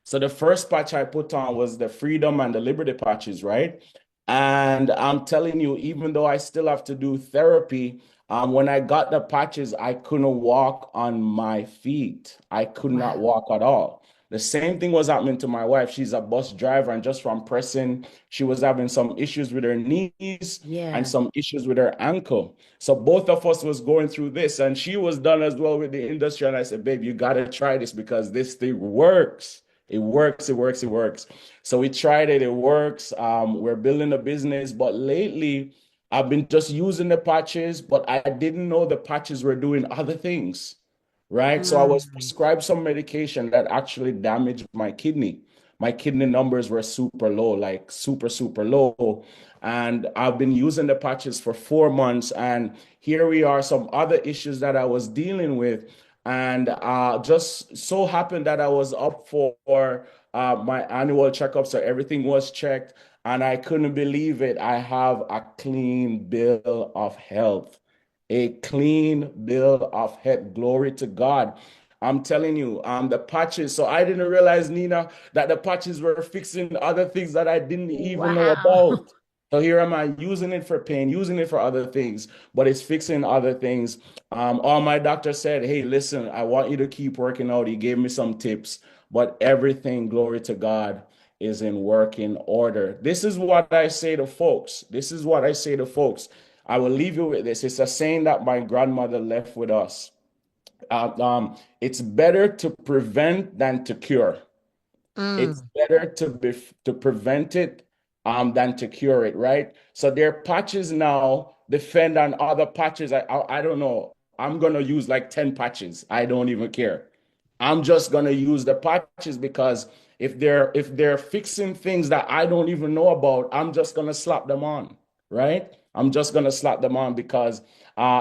So the first patch I put on was the Freedom and the Liberty patches, right? And I'm telling you, even though I still have to do therapy, when I got the patches, I couldn't walk on my feet. I could not Wow. walk at all. The same thing was happening to my wife. She's a bus driver, and just from pressing, she was having some issues with her knees and Yeah. some issues with her ankle. So both of us was going through this, and she was done as well with the industry. And I said, babe, you got to try this because this thing works. It works, it works, it works. So we tried it, it works. We're building a business, but lately I've been just using the patches, but I didn't know the patches were doing other things, right? So I was Mm. prescribed some medication that actually damaged my kidney. My kidney numbers were super low, like super, super low. And I've been using the patches for 4 months. And here we are, some other issues that I was dealing with. And just so happened that I was up for my annual checkup. So everything was checked. And I couldn't believe it. I have a clean bill of health. A clean bill of health. Glory to God. I'm telling you, the patches. So I didn't realize, Nina, that the patches were fixing other things that I didn't even know Wow. about. So here am I using it for pain, using it for other things, but it's fixing other things. All my doctor said, hey, listen, I want you to keep working out. He gave me some tips, but everything, glory to God, is in working order. This is what I say to folks. This is what I say to folks. I will leave you with this. It's a saying that my grandmother left with us. It's better to prevent than to cure. It's Mm. better to prevent it than to cure it, right? So their patches now defend on other patches. I don't know. I'm gonna use like 10 patches. I don't even care. I'm just gonna use the patches because if they're fixing things that I don't even know about, I'm just gonna slap them on, right? I'm just gonna slap them on because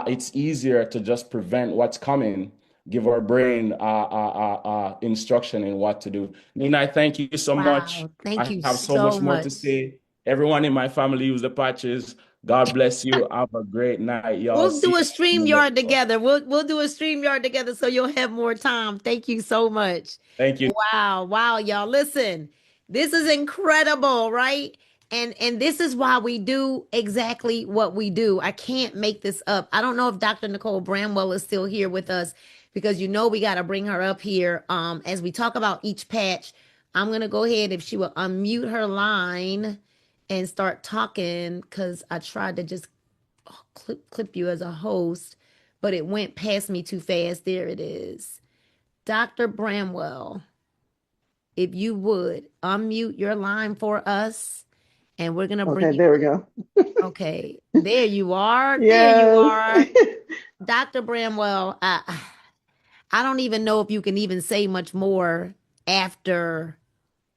it's easier to just prevent what's coming, give our brain instruction in what to do. Nina, I thank you so much. Wow. Thank I you have so so much more to much. say. Everyone in my family use the patches. God bless you. Have a great night, y'all. We'll See do a you in the next StreamYard one. together. We'll do a StreamYard together so you'll have more time. Thank you so much. Thank you. Wow, wow, y'all. Listen, this is incredible, right? And this is why we do exactly what we do. I can't make this up. I don't know if Dr. Nicole Bramwell is still here with us because we got to bring her up here as we talk about each patch. I'm going to go ahead if she will unmute her line and start talking because I tried to just clip you as a host, but it went past me too fast. There it is. Dr. Bramwell, if you would unmute your line for us, and we're gonna bring Okay, you. there we go. Okay, there you are. There you Yes. are. Dr. Bramwell, I don't even know if you can even say much more after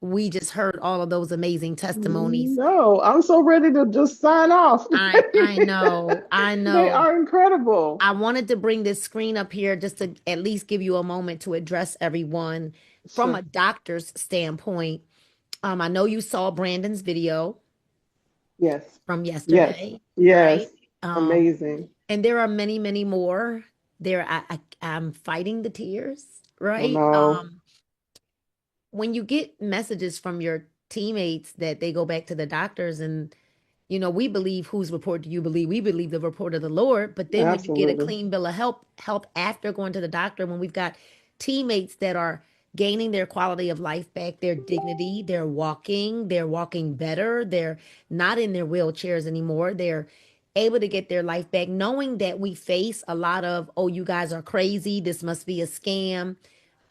we just heard all of those amazing testimonies. No, I'm so ready to just sign off. I know, I They know. are incredible. I wanted to bring this screen up here just to at least give you a moment to address everyone from Sure. a doctor's standpoint. I know you saw Brandon's video Yes. from Yes. yesterday, Yes. right? Amazing. And there are many, many more. I'm fighting the tears, Oh right? no. When you get messages from your teammates that they go back to the doctors and we believe whose report do you believe? We believe the report of the Lord. But then when you get a Absolutely. clean bill of help after going to the doctor, when we've got teammates that are gaining their quality of life back, their dignity, they're walking better, they're not in their wheelchairs anymore, they're able to get their life back, knowing that we face a lot of, oh, you guys are crazy, this must be a scam.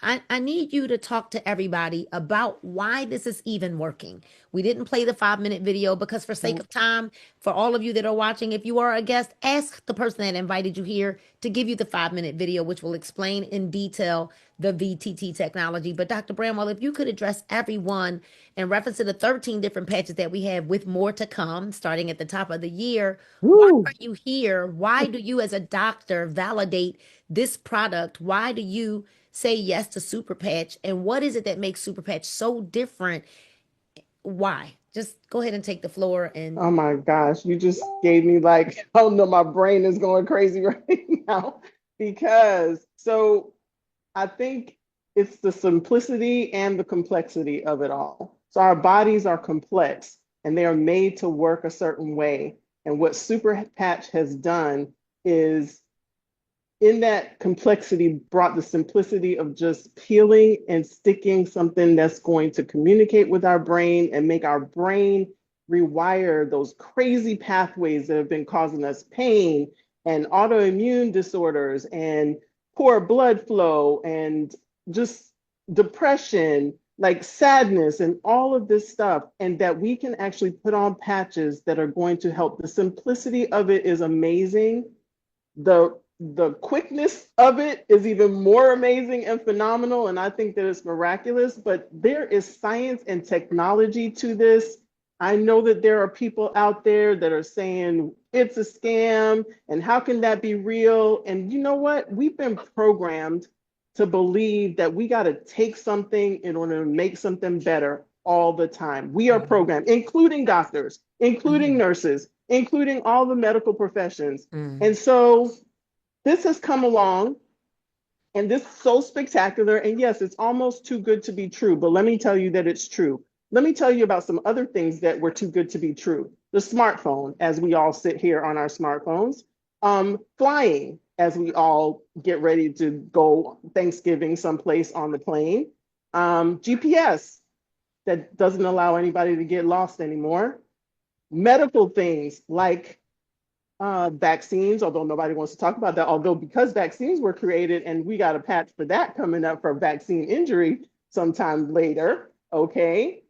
I need you to talk to everybody about why this is even working. We didn't play the 5 minute video because, for sake Right. of time, for all of you that are watching, if you are a guest, ask the person that invited you here to give you the 5 minute video, which will explain in detail the VTT technology. But Dr. Bramwell, if you could address everyone in reference to the 13 different patches that we have with more to come starting at the top of the year, why Woo. are you here? Why do you, as a doctor, validate this product? Why do you say yes to Super Patch? And what is it that makes Super Patch so different? Why? Just go ahead and take the floor and Oh my gosh, you just gave me like, I don't know, my brain is going crazy right now because so I think it's the simplicity and the complexity of it all. So our bodies are complex and they are made to work a certain way. And what Super Patch has done is in that complexity brought the simplicity of just peeling and sticking something that's going to communicate with our brain and make our brain rewire those crazy pathways that have been causing us pain and autoimmune disorders and poor blood flow and just depression, like sadness and all of this stuff, and that we can actually put on patches that are going to help. The simplicity of it is amazing. The quickness of it is even more amazing and phenomenal, and I think that it's miraculous, but there is science and technology to this. I know that there are people out there that are saying it's a scam and how can that be real? And you know what? We've been programmed to believe that we got to take something in order to make something better all the time. We are programmed, including doctors, including nurses, including all the medical professions. And so this has come along and this is so spectacular. And yes, it's almost too good to be true, but let me tell you that it's true. Let me tell you about some other things that were too good to be true. The smartphone, as we all sit here on our smartphones, flying, as we all get ready to go Thanksgiving someplace on the plane, GPS that doesn't allow anybody to get lost anymore, medical things like vaccines, although nobody wants to talk about that, although because vaccines were created and we got a patch for that coming up for vaccine injury sometime later, okay?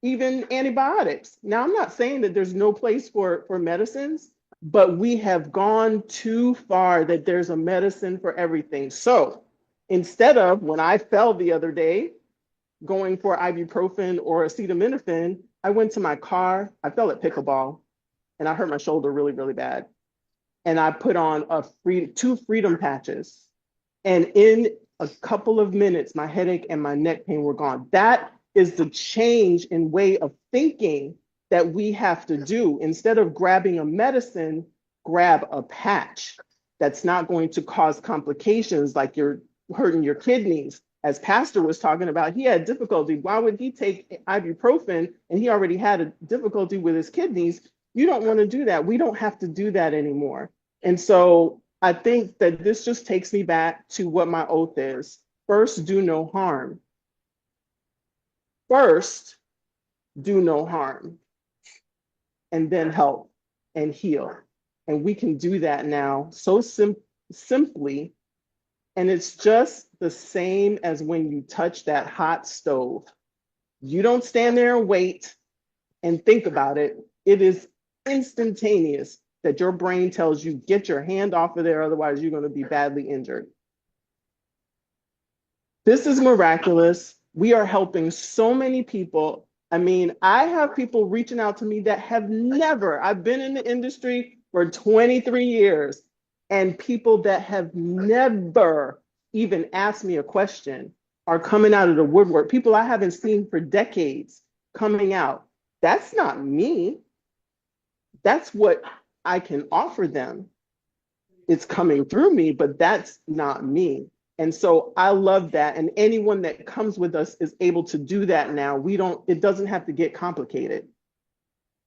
Even antibiotics. Now, I'm not saying that there's no place for medicines, but we have gone too far that there's a medicine for everything. So instead of, when I fell the other day, going for ibuprofen or acetaminophen, I went to my car, I fell at pickleball, and I hurt my shoulder really, really bad. And I put on two freedom patches. And in a couple of minutes, my headache and my neck pain were gone. That is the change in way of thinking that we have to do. Instead of grabbing a medicine, grab a patch that's not going to cause complications like you're hurting your kidneys. As Pastor was talking about, he had difficulty. Why would he take ibuprofen and he already had a difficulty with his kidneys? You don't want to do that. We don't have to do that anymore. And so I think that this just takes me back to what my oath is. First, do no harm. First, do no harm. And then help and heal. And we can do that now so simply. And it's just the same as when you touch that hot stove. You don't stand there and wait and think about it. It is instantaneous that your brain tells you, get your hand off of there, otherwise you're going to be badly injured. This is miraculous. We are helping so many people. I mean, I have people reaching out to me that have never, I've been in the industry for 23 years, and people that have never even asked me a question are coming out of the woodwork. People I haven't seen for decades coming out. That's not me. That's what I can offer them. It's coming through me, but that's not me. And so I love that. And anyone that comes with us is able to do that now. It doesn't have to get complicated.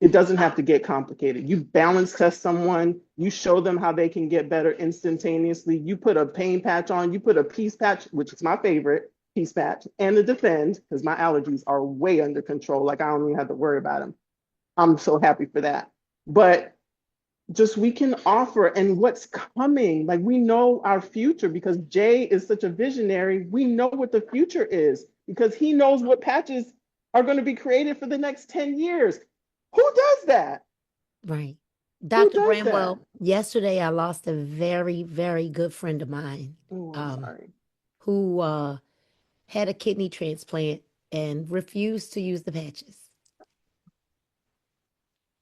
It doesn't have to get complicated. You balance test someone, you show them how they can get better instantaneously. You put a pain patch on, you put a peace patch, which is my favorite, peace patch, and the Defend, because my allergies are way under control. Like I don't even have to worry about them. I'm so happy for that. But just we can offer and what's coming. Like we know our future because Jay is such a visionary. We know what the future is because he knows what patches are going to be created for the next 10 years. Who does that? Right. Who Dr. does Bramwell, that? yesterday I lost a very, very good friend of mine Oh, I'm sorry. who had a kidney transplant and refused to use the patches.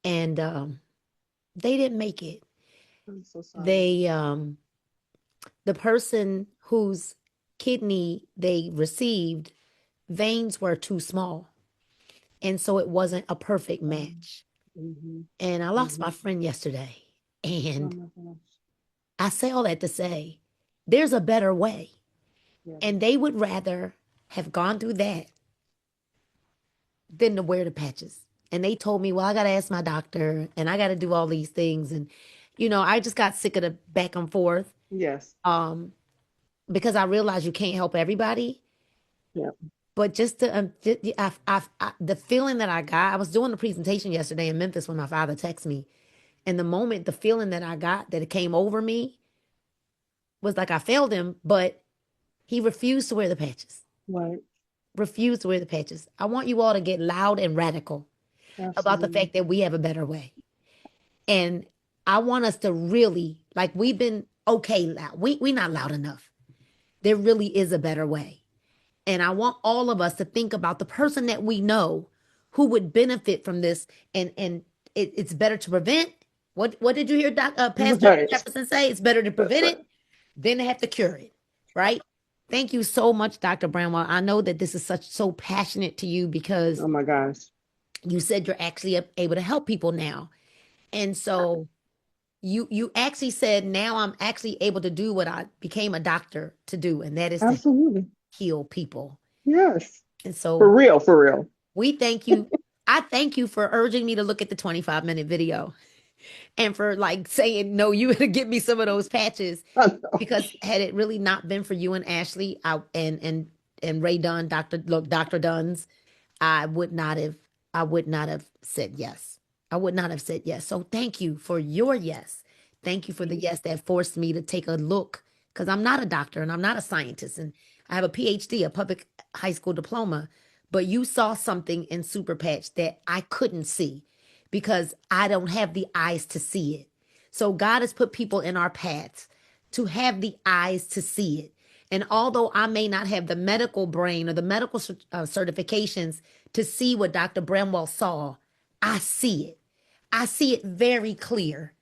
And they didn't make it. I'm so sorry. They the person whose kidney they received, veins were too small. And so it wasn't a perfect match. Mhm. And I lost my friend yesterday. Oh And my gosh. I say all that to say there's a better way. Yeah. And they would rather have gone through that than to wear the patches. And they told me, well, I got to ask my doctor and I got to do all these things. And, you know, I just got sick of the back and forth Yes. because I realized you can't help everybody. Yeah. But just to, the feeling that I got, I was doing the presentation yesterday in Memphis when my father texted me. And the moment, the feeling that I got, that it came over me was like I failed him, but he refused to wear the patches. Right. Refused to wear the patches. I want you all to get loud and radical about the Absolutely. fact that we have a better way. And I want us to really, like we've been okay loud. We're not loud enough. There really is a better way. And I want all of us to think about the person that we know who would benefit from this. And it's better to prevent. What did you hear Pastor Right. Jefferson say? It's better to prevent it than to have to cure it, right? Thank you so much, Dr. Bramwell. I know that this is so passionate to you because Oh my gosh. you said you're actually able to help people now. And so you actually said, now I'm actually able to do what I became a doctor to do, and that is to Absolutely. heal people. Yes. And For so real. For real. we thank you. I thank you for urging me to look at the 25-minute video and for like saying, no, you gotta get me some of those patches. I know. Because had it really not been for you and Ashley and Ray Dunn, Dr. Dunn's, I would not have said yes. I would not have said yes. So thank you for your yes. Thank you for the yes that forced me to take a look, because I'm not a doctor and I'm not a scientist and I have a PhD, a public high school diploma, but you saw something in Super Patch that I couldn't see because I don't have the eyes to see it. So God has put people in our paths to have the eyes to see it. And although I may not have the medical brain or the medical certifications to see what Dr. Bramwell saw, I see it. I see it very clear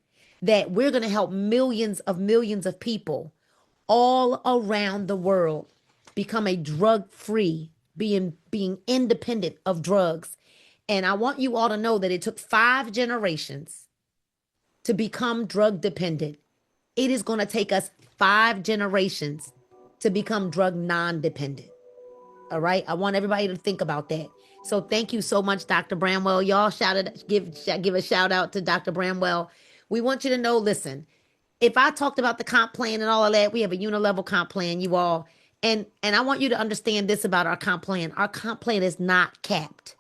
that we're going to help millions of people all around the world become a drug-free, being independent of drugs. And I want you all to know that it took 5 generations to become drug dependent. It is going to take us 5 generations to become drug non-dependent. All right. I want everybody to think about that. So thank you so much, Dr. Bramwell. Y'all give a shout out to Dr. Bramwell. We want you to know, listen, if I talked about the comp plan and all of that, we have a unilevel comp plan, you all. And I want you to understand this about our comp plan. Our comp plan is not capped.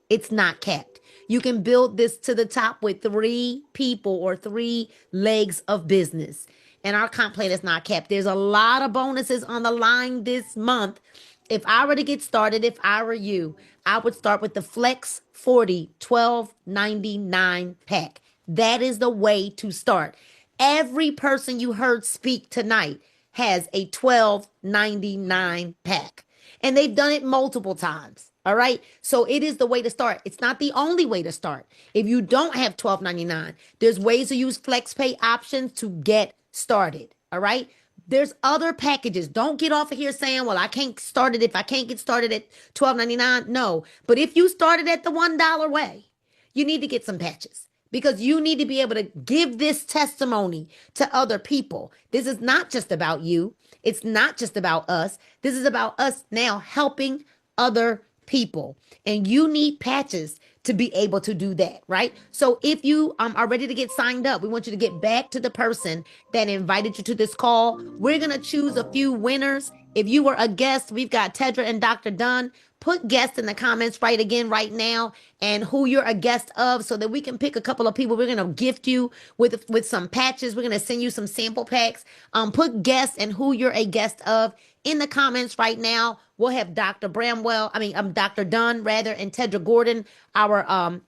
It's not capped. You can build this to the top with 3 people or 3 legs of business. And our comp plan is not capped. There's a lot of bonuses on the line this month. If I were to get started, if I were you, I would start with the Flex 40 $12.99 pack. That is the way to start. Every person you heard speak tonight has a $12.99 pack. And they've done it multiple times. All right. So it is the way to start. It's not the only way to start. If you don't have $12.99, there's ways to use FlexPay options to get started. All right. There's other packages. Don't get off of here saying, well, I can't start it if I can't get started at $12.99. No. But if you started at the $1 way, you need to get some patches. because you need to be able to give this testimony to other people. This is not just about you. It's not just about us. This is about us now helping other people. And you need patches to be able to do that, right? So if you are ready to get signed up, we want you to get back to the person that invited you to this call. We're going to choose a few winners. If you were a guest, we've got Tedra and Dr. Dunn. Put guest in the comments right now and who you're a guest of so that we can pick a couple of people. We're going to gift you with some patches. We're going to send you some sample packs. Put guest and who you're a guest of in the comments right now. We'll have Dr. Dr. Dunn rather, and Tedra Gordon, our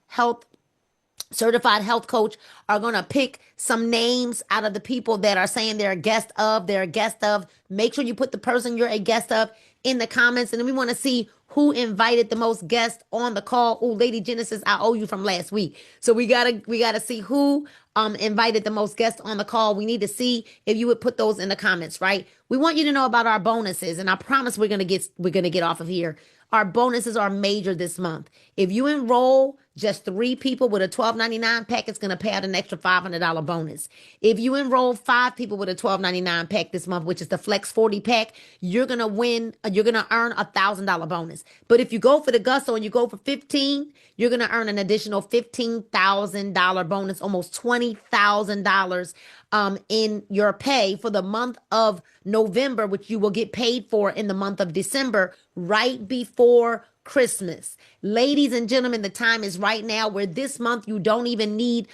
certified health coach, are going to pick some names out of the people that are saying they're a guest of. Make sure you put the person you're a guest of in the comments. And then we want to see who invited the most guests on the call. Oh, Lady Genesis, I owe you from last week. So we gotta see who invited the most guests on the call. We need to see if you would put those in the comments, right? We want you to know about our bonuses, and I promise we're gonna get off of here. Our bonuses are major this month. If you enroll just 3 people with a $12.99 pack, it's going to pay out an extra $500 bonus. If you enroll 5 people with a $12.99 pack this month, which is the Flex 40 pack, you're going to earn a $1,000 bonus. But if you go for the gusto and you go for 15, you're going to earn an additional $15,000 bonus, almost $20,000 in your pay for the month of November, which you will get paid for in the month of December, right before Christmas. Ladies and gentlemen, the time is right now where this month you don't even need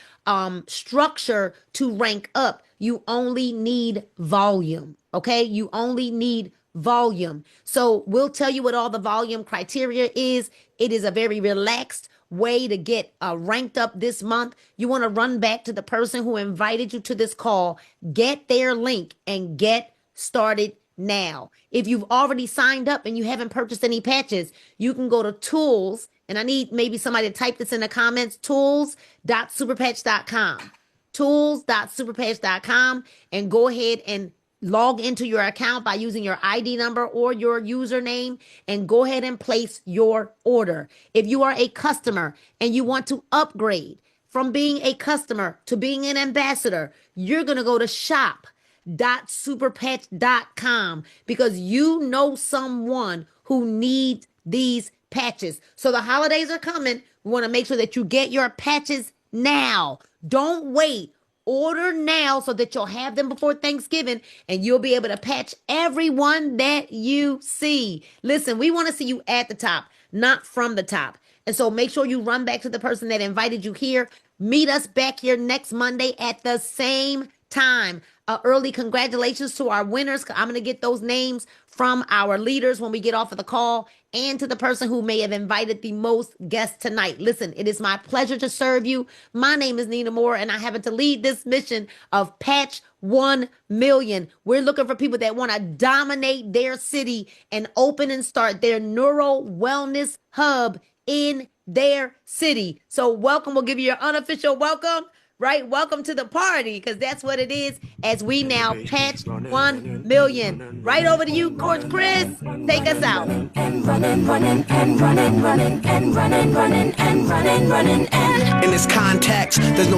structure to rank up. You only need volume. Okay? You only need volume. So we'll tell you what all the volume criteria is. It is a very relaxed way to get ranked up this month. You want to run back to the person who invited you to this call, get their link, and get started now. If you've already signed up and you haven't purchased any patches, you can go to tools, and I need maybe somebody to type this in the comments, tools.superpatch.com. Tools.superpatch.com, and go ahead and log into your account by using your ID number or your username and go ahead and place your order. If you are a customer and you want to upgrade from being a customer to being an ambassador, you're going to go to shop.superpatch.com because you know someone who needs these patches. So the holidays are coming. We want to make sure that you get your patches now. Don't wait. Order now so that you'll have them before Thanksgiving and you'll be able to patch everyone that you see. Listen, we want to see you at the top, not from the top. And so make sure you run back to the person that invited you here. Meet us back here next Monday at the same time. Early congratulations to our winners. I'm going to get those names from our leaders when we get off of the call, and to the person who may have invited the most guests tonight. Listen, it is my pleasure to serve you. My name is Nina Moore, and I happen to lead this mission of Patch 1 Million. We're looking for people that want to dominate their city and open and start their neuro wellness hub in their city. So welcome. We'll give you your unofficial welcome. Right? Welcome to the party, because that's what it is as we now patch 1 million. Right over to you, Coach Chris. Take us out. In this context, there's no